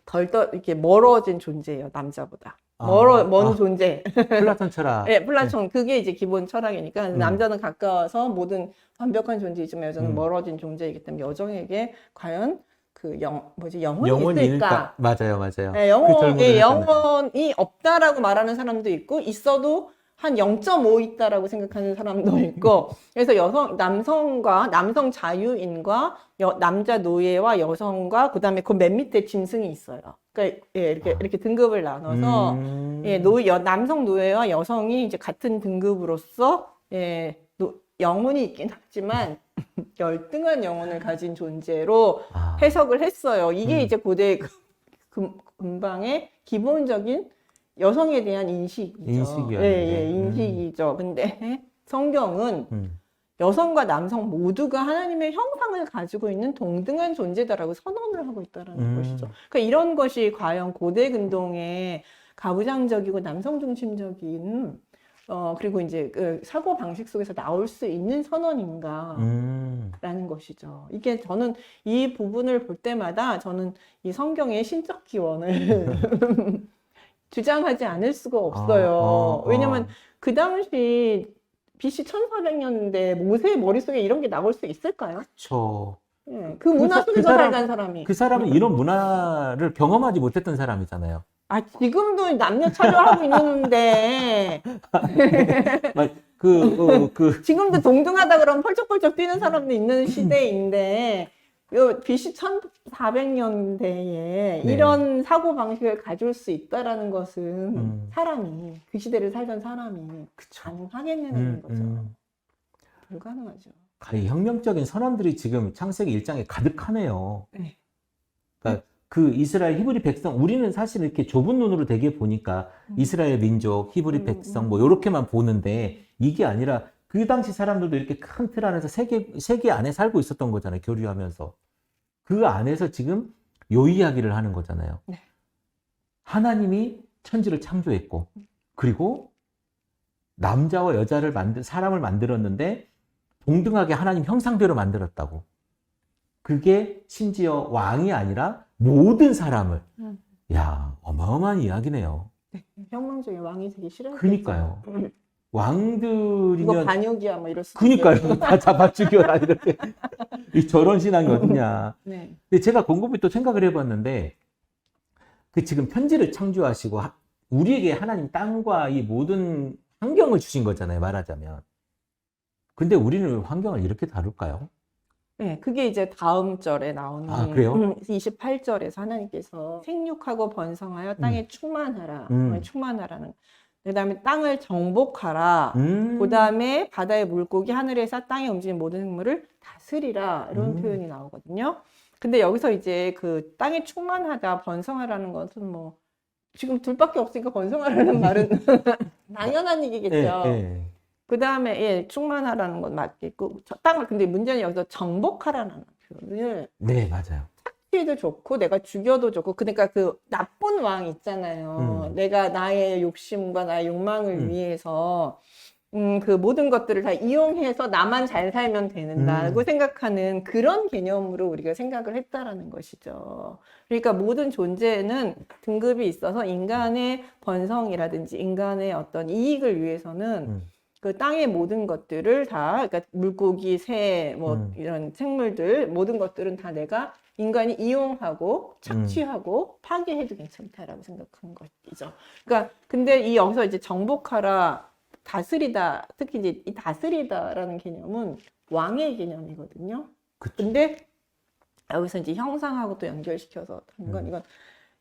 덜 이렇게 멀어진 존재예요, 남자보다. 먼 존재. 플라톤 철학. 네, 플라톤. 그게 이제 기본 철학이니까 남자는 가까워서 모든 완벽한 존재이지만 여자는 멀어진 존재이기 때문에 여성에게 과연 그 영혼이 있을까? 맞아요, 맞아요. 네, 영혼이 없다라고 말하는 사람도 있고, 있어도 한 0.5 있다라고 생각하는 사람도 있고, 그래서 남성 자유인과 남자 노예와 여성과 그다음에 그 맨 밑에 짐승이 있어요. 그러니까 예, 이렇게 등급을 나눠서 예, 남성 노예와 여성이 이제 같은 등급으로서 예, 영혼이 있긴 하지만 열등한 영혼을 가진 존재로 해석을 했어요. 이게 이제 고대 근방의 기본적인 여성에 대한 인식이죠. 예, 인식이죠. 근데 성경은 여성과 남성 모두가 하나님의 형상을 가지고 있는 동등한 존재다라고 선언을 하고 있다는 것이죠. 그러니까 이런 것이 과연 고대 근동의 가부장적이고 남성 중심적인 그리고 이제 그 사고 방식 속에서 나올 수 있는 선언인가라는 것이죠. 이게 저는 이 부분을 볼 때마다 저는 이 성경의 신적 기원을 주장하지 않을 수가 없어요. 왜냐면 그 당시 BC 1400년대 모세의 머릿속에 이런 게 나올 수 있을까요? 그렇죠. 예, 그 문화 속에서 살던 사람이. 그 사람은 이런 문화를 경험하지 못했던 사람이잖아요. 지금도 남녀 차별하고 있는데. 지금도 동등하다 그러면 펄쩍펄쩍 뛰는 사람도 있는 시대인데, BC 1400년대에 이런 사고방식을 가질 수 있다라는 것은 사람이, 그 시대를 살던 사람이 가능하겠냐는 거죠. 불가능하죠. 혁명적인 선언들이 지금 창세기 1장에 가득하네요. 네. 그러니까 그 이스라엘 히브리 백성, 우리는 사실 이렇게 좁은 눈으로 되게 보니까 이스라엘 민족, 히브리 백성 뭐 이렇게만 보는데, 이게 아니라 그 당시 사람들도 이렇게 큰 틀 안에서 세계 안에 살고 있었던 거잖아요. 교류하면서. 그 안에서 지금 요 이야기를 하는 거잖아요. 네. 하나님이 천지를 창조했고, 그리고 남자와 여자를 사람을 만들었는데 동등하게 하나님 형상대로 만들었다고. 그게 심지어 왕이 아니라 모든 사람을. 야, 어마어마한 이야기네요. 네, 혁명적인 왕이 되기 싫어요. 그러니까요. 왕들이면 이거 반역이야 뭐 이럴 수 그러니까요. 다 잡아 죽여라 이렇게. 저런 신앙이 어딨냐. 네. 근데 제가 곰곰이 또 생각을 해봤는데, 그 지금 편지를 창조하시고 우리에게 하나님 땅과 이 모든 환경을 주신 거잖아요, 말하자면. 근데 우리는 환경을 이렇게 다룰까요? 네, 그게 이제 다음 절에 나오는 그래요? 28절에서 하나님께서 생육하고 번성하여 땅에 충만하라. 충만하라는. 그다음에 땅을 정복하라. 그다음에 바다의 물고기, 하늘에서 땅에 움직이는 모든 생물을 다스리라. 이런 표현이 나오거든요. 근데 여기서 이제 그 땅에 충만하다, 번성하라는 것은 뭐 지금 둘밖에 없으니까 번성하라는 말은 당연한 얘기겠죠. 네. 그다음에 예, 충만하라는 건 맞겠고, 땅을, 근데 문제는 여기서 정복하라는 표현을. 네, 맞아요. 해도 좋고 내가 죽여도 좋고, 그러니까 그 나쁜 왕 있잖아요. 내가 나의 욕심과 나의 욕망을 위해서 그 모든 것들을 다 이용해서 나만 잘 살면 된다고 생각하는 그런 개념으로 우리가 생각을 했다라는 것이죠. 그러니까 모든 존재는 등급이 있어서 인간의 번성이라든지 인간의 어떤 이익을 위해서는 그 땅의 모든 것들을 다, 그러니까 물고기, 새, 뭐 이런 생물들 모든 것들은 다 내가 인간이 이용하고 착취하고 파괴해도 괜찮다라고 생각한 것이죠. 그러니까 근데 여기서 이제 정복하라, 다스리다, 특히 이제 이 다스리다라는 개념은 왕의 개념이거든요. 근데 여기서 이제 형상하고 또 연결시켜서 한 건 이건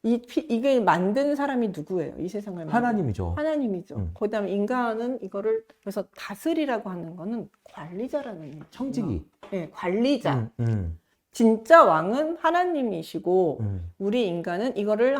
이게 만든 사람이 누구예요? 이 세상을 하나님이죠. 하나님이죠. 그다음에 인간은 이거를, 그래서 다스리라고 하는 거는 관리자라는 의미예요. 청지기. 네, 관리자. 진짜 왕은 하나님이시고 음. 우리 인간은 이거를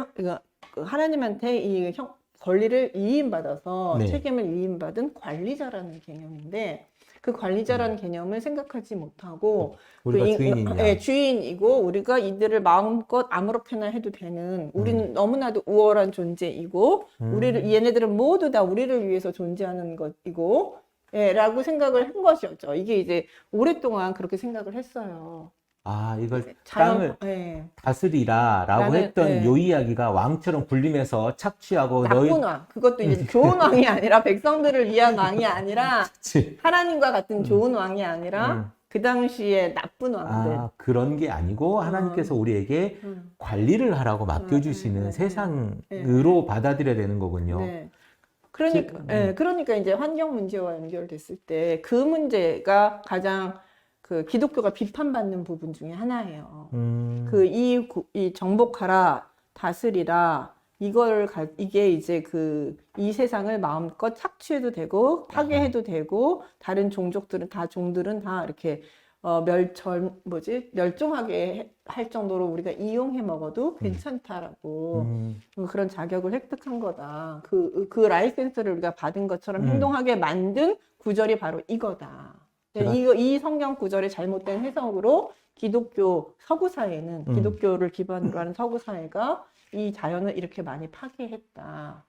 하나님한테 이 권리를 위임받아서 네. 책임을 위임받은 관리자라는 개념인데 그 관리자라는 개념을 생각하지 못하고 우리가 그 주인이냐. 예, 주인이고 우리가 이들을 마음껏 아무렇게나 해도 되는 우리는 너무나도 우월한 존재이고 우리를 얘네들은 모두 다 우리를 위해서 존재하는 것이고 예, 라고 생각을 한 것이었죠. 이게 이제 오랫동안 그렇게 생각을 했어요. 아, 이걸 자연, 땅을 예. 다스리라라고 나는, 했던 예. 요 이야기가 왕처럼 굴림해서 착취하고 너희 나쁜 왕. 그것도 이제 좋은 왕이 아니라 백성들을 위한 왕이 아니라 그치. 하나님과 같은 좋은 왕이 아니라 그 당시에 나쁜 왕들. 아, 그런 게 아니고 하나님께서 우리에게 음. 관리를 하라고 맡겨주시는 세상으로 받아들여야 되는 거군요. 네. 그러니까, 그러니까 이제 환경 문제와 연결됐을 때 그 문제가 가장 그 기독교가 비판받는 부분 중에 하나예요. 이 정복하라, 다스리라, 이게 이제 이 세상을 마음껏 착취해도 되고, 파괴해도 되고, 다른 종족들은 종들은 다 이렇게, 멸종하게 할 정도로 우리가 이용해 먹어도 괜찮다라고 그런 자격을 획득한 거다. 그 라이센스를 우리가 받은 것처럼 행동하게 만든 구절이 바로 이거다. 이 성경 구절의 잘못된 해석으로 기독교 서구사회는 기독교를 기반으로 하는 서구사회가 이 자연을 이렇게 많이 파괴했다.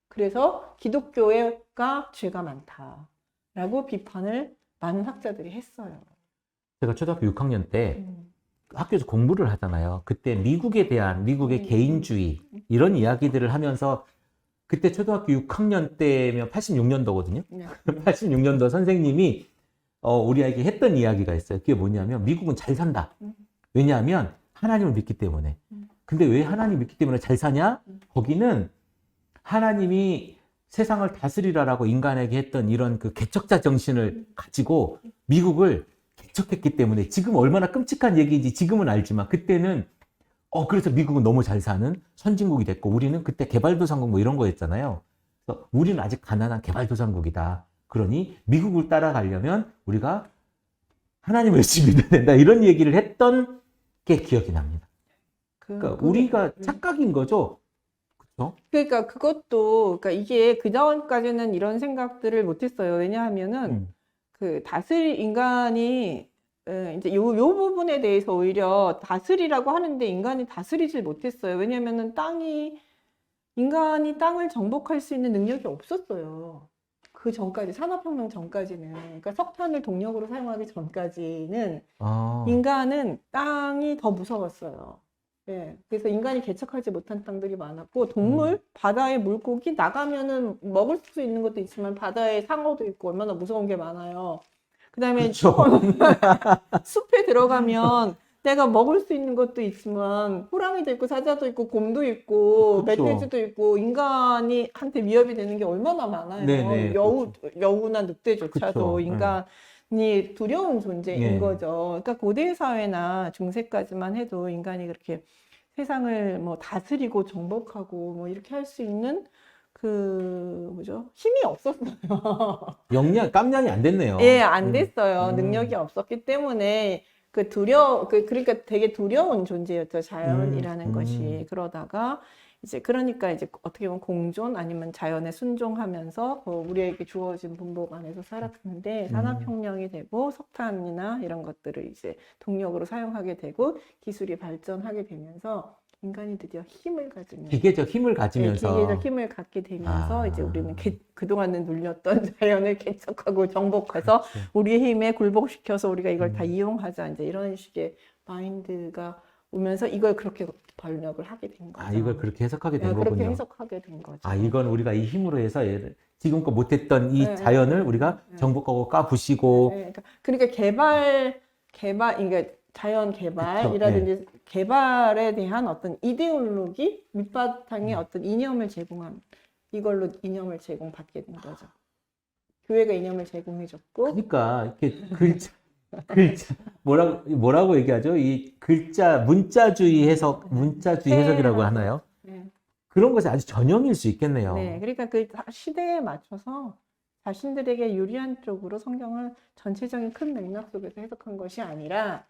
그래서 기독교가 죄가 많다라고 비판을 많은 학자들이 했어요. 제가 초등학교 6학년 때 학교에서 공부를 하잖아요. 그때 미국에 대한 미국의 개인주의 이런 이야기들을 하면서 그때 초등학교 6학년 때면 86년도거든요. 네. 86년도 선생님이 우리에게 했던 이야기가 있어요. 그게 뭐냐면 미국은 잘 산다. 왜냐하면 하나님을 믿기 때문에. 근데 왜 하나님 믿기 때문에 잘 사냐? 거기는 하나님이 세상을 다스리라라고 인간에게 했던 이런 그 개척자 정신을 가지고 미국을 개척했기 때문에 지금 얼마나 끔찍한 얘기인지 지금은 알지만 그때는 그래서 미국은 너무 잘 사는 선진국이 됐고 우리는 그때 개발도상국 뭐 이런 거였잖아요. 그래서 우리는 아직 가난한 개발도상국이다. 그러니 미국을 따라가려면 우리가 하나님을 열심히 믿어야 된다. 이런 얘기를 했던 게 기억이 납니다. 그러니까 우리가 착각인 거죠. 그렇죠? 그러니까 그러니까 이게 그 전까지는 이런 생각들을 못했어요. 왜냐하면은 인간이 이제 요 부분에 대해서 오히려 다스리라고 하는데 인간이 다스리질 못했어요. 왜냐하면은 인간이 땅을 정복할 수 있는 능력이 없었어요. 그 전까지 산업혁명 전까지는 그러니까 석탄을 동력으로 사용하기 전까지는 인간은 땅이 더 무서웠어요. 예, 그래서 인간이 개척하지 못한 땅들이 많았고 바다의 물고기 나가면은 먹을 수 있는 것도 있지만 바다에 상어도 있고 얼마나 무서운 게 많아요. 그다음에 그렇죠. 숲에 들어가면 내가 먹을 수 있는 것도 있지만 호랑이도 있고 사자도 있고 곰도 있고 그렇죠. 멧돼지도 있고 인간한테 위협이 되는 게 얼마나 많아요. 네네, 여우나 늑대조차도 그렇죠. 인간이 두려운 존재인 네. 거죠. 그러니까 고대 사회나 중세까지만 해도 인간이 그렇게 세상을 뭐 다스리고 정복하고 뭐 이렇게 할 수 있는 힘이 없었어요. 깜냥이 안 됐네요. 예, 안 됐어요. 능력이 없었기 때문에 그러니까 되게 두려운 존재였죠. 자연이라는 것이. 그러니까 이제 어떻게 보면 공존 아니면 자연에 순종하면서 우리에게 주어진 분복 안에서 살았는데 산업혁명이 되고 석탄이나 이런 것들을 이제 동력으로 사용하게 되고 기술이 발전하게 되면서 인간이 드디어 기계적 힘을 가지면서 기계적 힘을 갖게 되면서 이제 우리는 그동안은 눌렸던 자연을 개척하고 정복해서 우리의 힘에 굴복시켜서 우리가 이걸 다 이용하자 이제 이런 식의 마인드가 오면서 이걸 그렇게 번역을 하게 된 거죠. 이걸 그렇게 해석하게 된 거군요. 그렇게 해석하게 된 거죠. 이건 우리가 이 힘으로 해서 지금껏 못했던 이 자연을 우리가 정복하고 까부시고. 그러니까 그러니까 자연 개발이라든지 개발에 대한 어떤 이데올로기 밑바탕에 어떤 이념을 이걸로 이념을 제공받게 된 거죠. 교회가 이념을 제공해줬고. 그러니까 이렇게 글자 뭐라고 얘기하죠? 이 문자주의 해석이라고 하나요? 그런 것이 아주 전형일 수 있겠네요. 네, 그러니까 그 시대에 맞춰서 자신들에게 유리한 쪽으로 성경을 전체적인 큰 맥락 속에서 해석한 것이 아니라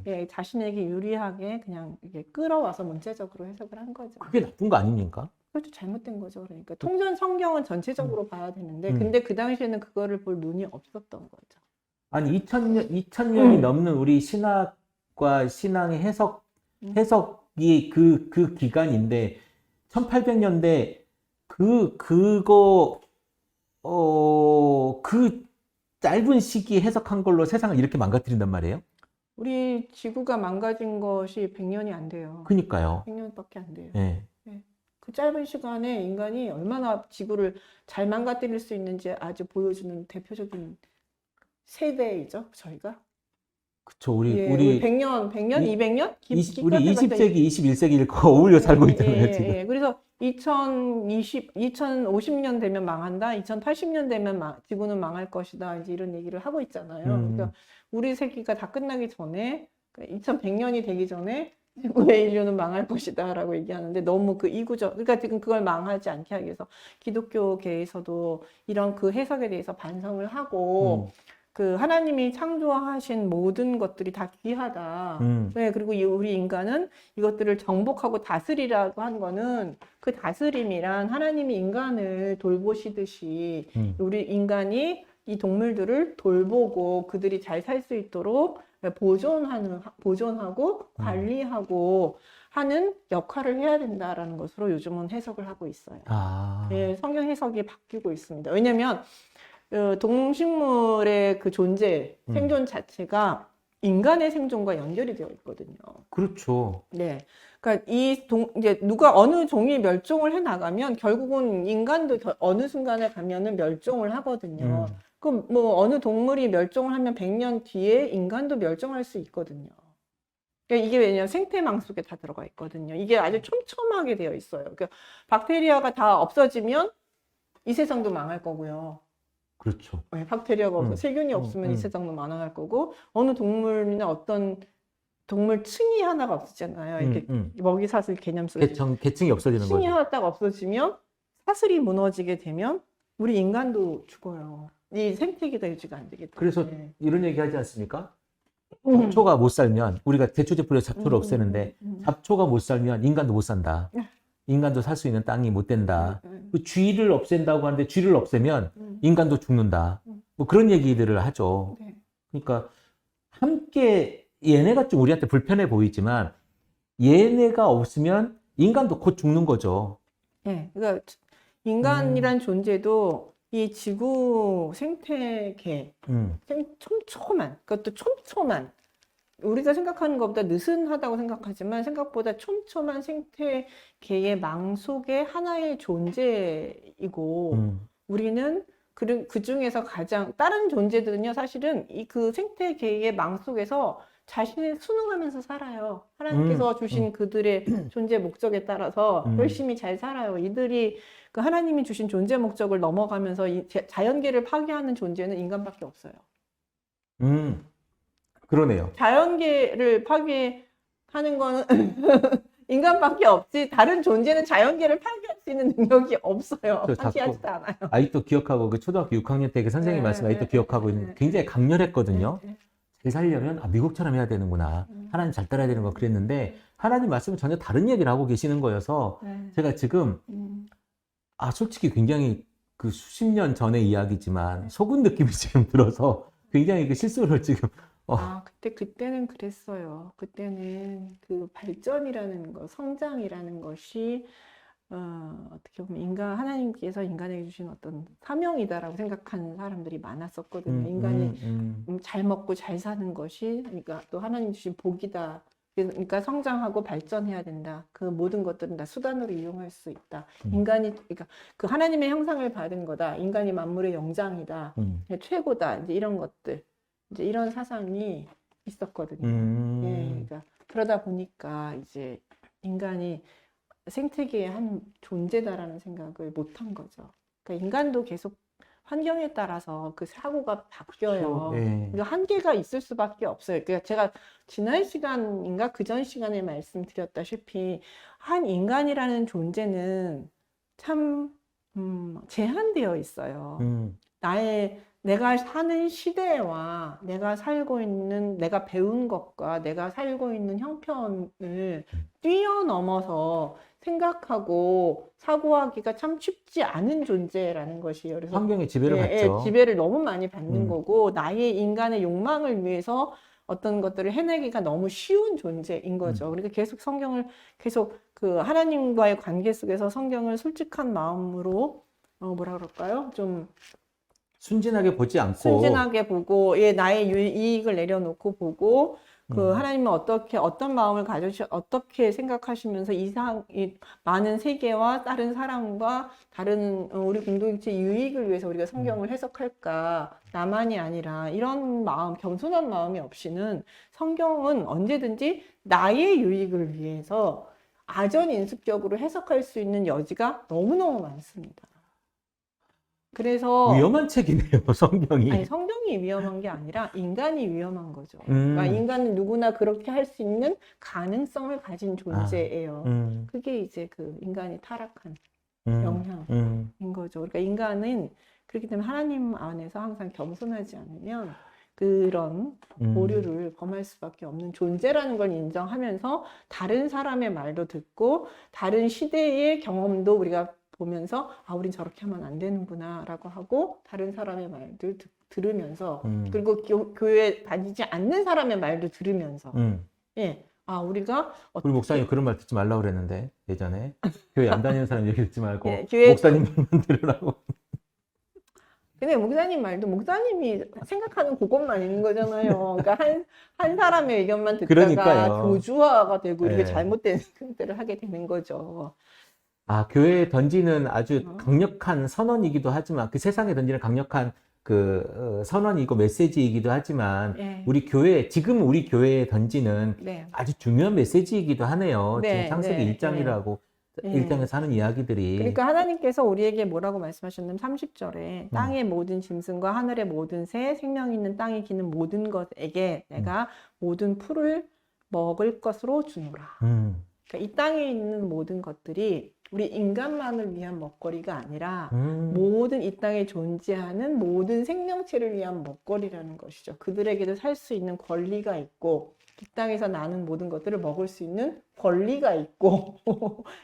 예, 자신에게 유리하게 그냥 이게 끌어와서 문체적으로 해석을 한 거죠. 그게 나쁜 거 아닙니까? 그것도 잘못된 거죠. 그러니까 통전 성경은 전체적으로 봐야 되는데 근데 그 당시에는 그거를 볼 눈이 없었던 거죠. 아니 2000년이 넘는 우리 신학과 신앙의 해석이 그 기간인데 1800년대 그 짧은 시기에 해석한 걸로 세상을 이렇게 망가뜨린단 말이에요? 우리 지구가 망가진 것이 100년이 안 돼요. 그니까요. 100년밖에 안 돼요. 예. 그 짧은 시간에 인간이 얼마나 지구를 잘 망가뜨릴 수 있는지 아주 보여주는 대표적인 세대이죠, 저희가. 그쵸. 우리 예, 100년, 100년, 200년? 우리 20세기, 21세기를 어울려 살고 있잖아요, 지금. 예. 그래서 2050년 되면 망한다, 2080년 되면 지구는 망할 것이다, 이제 이런 얘기를 하고 있잖아요. 그러니까 우리 세기가 다 끝나기 전에, 2100년이 되기 전에 지구의 인류는 망할 것이다 라고 얘기하는데 너무 그 이구적, 그러니까 지금 그걸 망하지 않게 하기 위해서 기독교계에서도 이런 그 해석에 대해서 반성을 하고 그 하나님이 창조하신 모든 것들이 다 귀하다. 네, 그리고 우리 인간은 이것들을 정복하고 다스리라고 한 거는 그 다스림이란 하나님이 인간을 돌보시듯이 우리 인간이 이 동물들을 돌보고 그들이 잘 살 수 있도록 보존하고 관리하고 하는 역할을 해야 된다라는 것으로 요즘은 해석을 하고 있어요. 네, 성경 해석이 바뀌고 있습니다. 왜냐하면 동식물의 그 존재, 생존 자체가 인간의 생존과 연결이 되어 있거든요. 그렇죠. 네. 그러니까 이제 누가 어느 종이 멸종을 해 나가면 결국은 인간도 어느 순간에 가면은 멸종을 하거든요. 그럼 뭐 어느 동물이 멸종을 하면 100년 뒤에 인간도 멸종할 수 있거든요. 그러니까 이게 왜냐면 생태망 속에 다 들어가 있거든요. 이게 아주 촘촘하게 되어 있어요. 그러니까 박테리아가 다 없어지면 이 세상도 망할 거고요. 그렇죠. 네, 박테리아가 없어 세균이 없으면 이 세상도 망할 거고 어느 동물이나 어떤 동물 층이 하나가 없었잖아요. 이렇게 먹이 사슬 개념 속에 계층이 없어지는 거죠. 층이 하나 딱 없어지면 사슬이 무너지게 되면 우리 인간도 죽어요. 이 생태계가 유지가 안 되기 때문에. 그래서 이런 얘기 하지 않습니까? 잡초가 못 살면 우리가 대초제풀에서 잡초를 없애는데 잡초가 못 살면 인간도 못 산다. 인간도 살 수 있는 땅이 못 된다. 그 쥐를 없앤다고 하는데 쥐를 없애면 인간도 죽는다. 뭐 그런 얘기들을 하죠. 그러니까 함께 얘네가 좀 우리한테 불편해 보이지만 얘네가 없으면 인간도 곧 죽는 거죠. 네, 그러니까 인간이란 존재도 이 지구 생태계, 촘촘한, 그것도 촘촘한, 우리가 생각하는 것보다 느슨하다고 생각하지만 생각보다 촘촘한 생태계의 망 속의 하나의 존재이고 우리는 그 중에서 가장 다른 존재들은요 사실은 그 생태계의 망 속에서 자신을 순응하면서 살아요. 하나님께서 주신 그들의 존재 목적에 따라서 열심히 잘 살아요. 이들이 그 하나님이 주신 존재 목적을 넘어가면서 이 자연계를 파괴하는 존재는 인간밖에 없어요. 그러네요. 자연계를 파괴하는 거는 인간밖에 없지 다른 존재는 자연계를 파괴할 수 있는 능력이 없어요. 파괴하지도 않아요. 아직도 기억하고 그 초등학교 6학년 때 그 선생님 말씀 아직도 기억하고 있는 굉장히 강렬했거든요. 잘 살려면 미국처럼 해야 되는구나. 하나님 잘 따라야 되는 거 그랬는데 하나님 말씀은 전혀 다른 얘기를 하고 계시는 거여서 제가 지금 솔직히 굉장히 그 수십 년 전의 이야기지만 속은 느낌이 지금 들어서 굉장히 그 실수를 지금 그때는 그랬어요. 그때는 그 발전이라는 거, 성장이라는 것이 어떻게 보면 하나님께서 인간에게 주신 어떤 사명이다라고 생각하는 사람들이 많았었거든요. 인간이 잘 먹고 잘 사는 것이, 그러니까 또 하나님 주신 복이다. 그러니까 성장하고 발전해야 된다. 그 모든 것들은 다 수단으로 이용할 수 있다. 그러니까 그 하나님의 형상을 받은 거다. 인간이 만물의 영장이다. 최고다. 이제 이런 것들. 이제 이런 사상이 있었거든요. 예, 그러니까 그러다 보니까 이제 인간이 생태계의 한 존재다라는 생각을 못한 거죠. 그러니까 인간도 계속 환경에 따라서 그 사고가 바뀌어요. 그러니까 한계가 있을 수밖에 없어요. 그러니까 제가 지난 시간인가 그전 시간에 말씀드렸다시피 한 인간이라는 존재는 참 제한되어 있어요. 내가 사는 시대와 내가 살고 있는, 내가 배운 것과 내가 살고 있는 형편을 뛰어넘어서 생각하고 사고하기가 참 쉽지 않은 존재라는 것이에요. 그래서 환경의 지배를 받죠. 지배를 너무 많이 받는 음. 거고, 나의 인간의 욕망을 위해서 어떤 것들을 해내기가 너무 쉬운 존재인 거죠. 그러니까 계속 성경을 계속 그 하나님과의 관계 속에서 성경을 솔직한 마음으로 뭐라 그럴까요? 좀 순진하게 보지 않고 순진하게 보고, 나의 이익을 내려놓고 보고, 하나님은 어떤 마음을 어떻게 생각하시면서 이 많은 세계와 다른 사람과 다른 우리 공동체 유익을 위해서 우리가 성경을 해석할까? 나만이 아니라 이런 마음, 겸손한 마음이 없이는 성경은 언제든지 나의 유익을 위해서 아전인수격으로 해석할 수 있는 여지가 너무너무 많습니다. 그래서 위험한 책이네요, 성경이. 아니, 성경이 위험한 게 아니라 인간이 위험한 거죠. 그러니까 인간은 누구나 그렇게 할 수 있는 가능성을 가진 존재예요. 그게 이제 그 인간이 타락한 영향인 거죠. 그러니까 인간은 그렇기 때문에 하나님 안에서 항상 겸손하지 않으면 그런 오류를 범할 수밖에 없는 존재라는 걸 인정하면서 다른 사람의 말도 듣고 다른 시대의 경험도 우리가 보면서 우린 저렇게 하면 안 되는구나 라고 하고 다른 사람의 말들 들으면서 그리고 교회에 다니지 않는 사람의 말도 들으면서 우리가 우리 목사님 그런 말 듣지 말라고 그랬는데 예전에 교회 안 다니는 사람 얘기 듣지 말고 교회 목사님 말만 들으라고. 근데 목사님 말도 목사님이 생각하는 그것만 있는 거잖아요. 그러니까 한 사람의 의견만 듣다가 그러니까요. 교주화가 되고 이게 네. 잘못된 선택을 하게 되는 거죠. 교회에 던지는 아주 강력한 선언이기도 하지만 그 세상에 던지는 강력한 그 선언이고 메시지이기도 하지만 지금 우리 교회에 던지는 아주 중요한 메시지이기도 하네요. 지금 창세기 1장이라고 1장에서 하는 이야기들이. 그러니까 하나님께서 우리에게 뭐라고 말씀하셨냐면 30절에 땅의 모든 짐승과 하늘의 모든 새, 생명 있는 땅에 기는 모든 것에게 내가 모든 풀을 먹을 것으로 주노라. 그러니까 이 땅에 있는 모든 것들이 우리 인간만을 위한 먹거리가 아니라 모든 이 땅에 존재하는 모든 생명체를 위한 먹거리라는 것이죠. 그들에게도 살 수 있는 권리가 있고 이 땅에서 나는 모든 것들을 먹을 수 있는 권리가 있고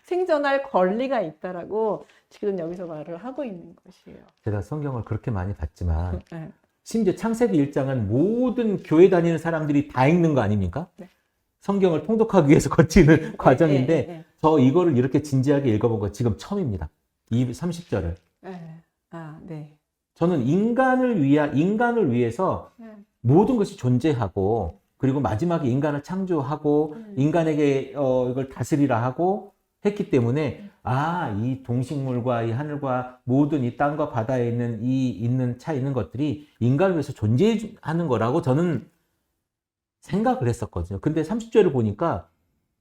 생존할 권리가 있다라고 지금 여기서 말을 하고 있는 것이에요. 제가 성경을 그렇게 많이 봤지만 심지어 창세기 1장은 모든 교회 다니는 사람들이 다 읽는 거 아닙니까? 성경을 통독하기 위해서 거치는 과정인데 저 이거를 이렇게 진지하게 읽어본 거 지금 처음입니다. 30절을. 저는 인간을 위해서 모든 것이 존재하고 그리고 마지막에 인간을 창조하고 인간에게 이걸 다스리라 하고 했기 때문에 이 동식물과 이 하늘과 모든 이 땅과 바다에 있는 차 있는 것들이 인간을 위해서 존재하는 거라고 저는 생각을 했었거든요. 근데 30절을 보니까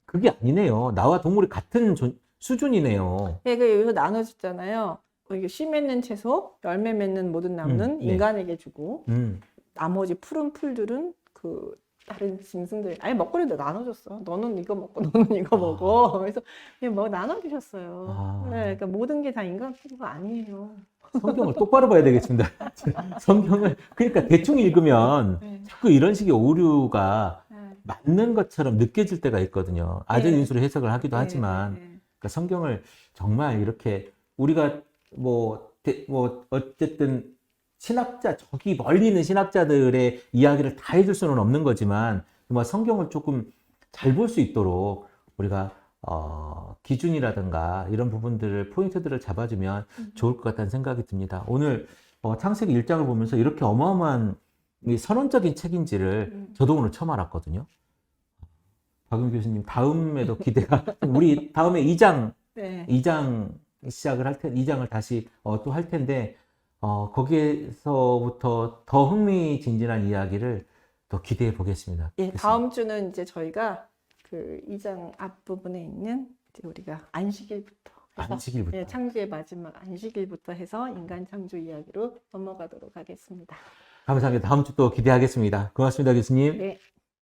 그게 아니네요. 나와 동물이 같은 수준이네요. 여기서 나눠졌잖아요. 씨 맺는 채소, 열매 맺는 모든 나무는 인간에게 주고 나머지 푸른 풀들은 그 다른 짐승들 아예 먹거리도 나눠줬어. 너는 이거 먹고 너는 이거 먹어. 그래서 나눠주셨어요. 그러니까 모든 게 다 인간 필요가 아니에요. 성경을 똑바로 봐야 되겠습니다. 성경을 그러니까 대충 읽으면 자꾸 이런 식의 오류가 맞는 것처럼 느껴질 때가 있거든요. 아전인수로 해석을 하기도 하지만 그러니까 성경을 정말 이렇게 우리가 어쨌든 저기 멀리 있는 신학자들의 이야기를 다 해줄 수는 없는 거지만 정말 성경을 조금 잘 볼 수 있도록 우리가 기준이라든가 이런 부분들을 포인트들을 잡아주면 좋을 것 같다는 생각이 듭니다. 오늘 창세기 1장을 보면서 이렇게 어마어마한 이 선언적인 책인지를 저도 오늘 처음 알았거든요. 박윤 교수님 다음에도 기대가 우리 다음에 2장 시작을 할 텐데 2장을 다시 또 할 텐데 거기에서부터 더 흥미진진한 이야기를 또 기대해 보겠습니다. 다음 주는 이제 저희가 그 2장 앞부분에 있는 이제 우리가 안식일부터 창조의 마지막 안식일부터 해서 인간 창조 이야기로 넘어가도록 하겠습니다. 감사합니다. 다음 주 또 기대하겠습니다. 고맙습니다, 교수님. 네.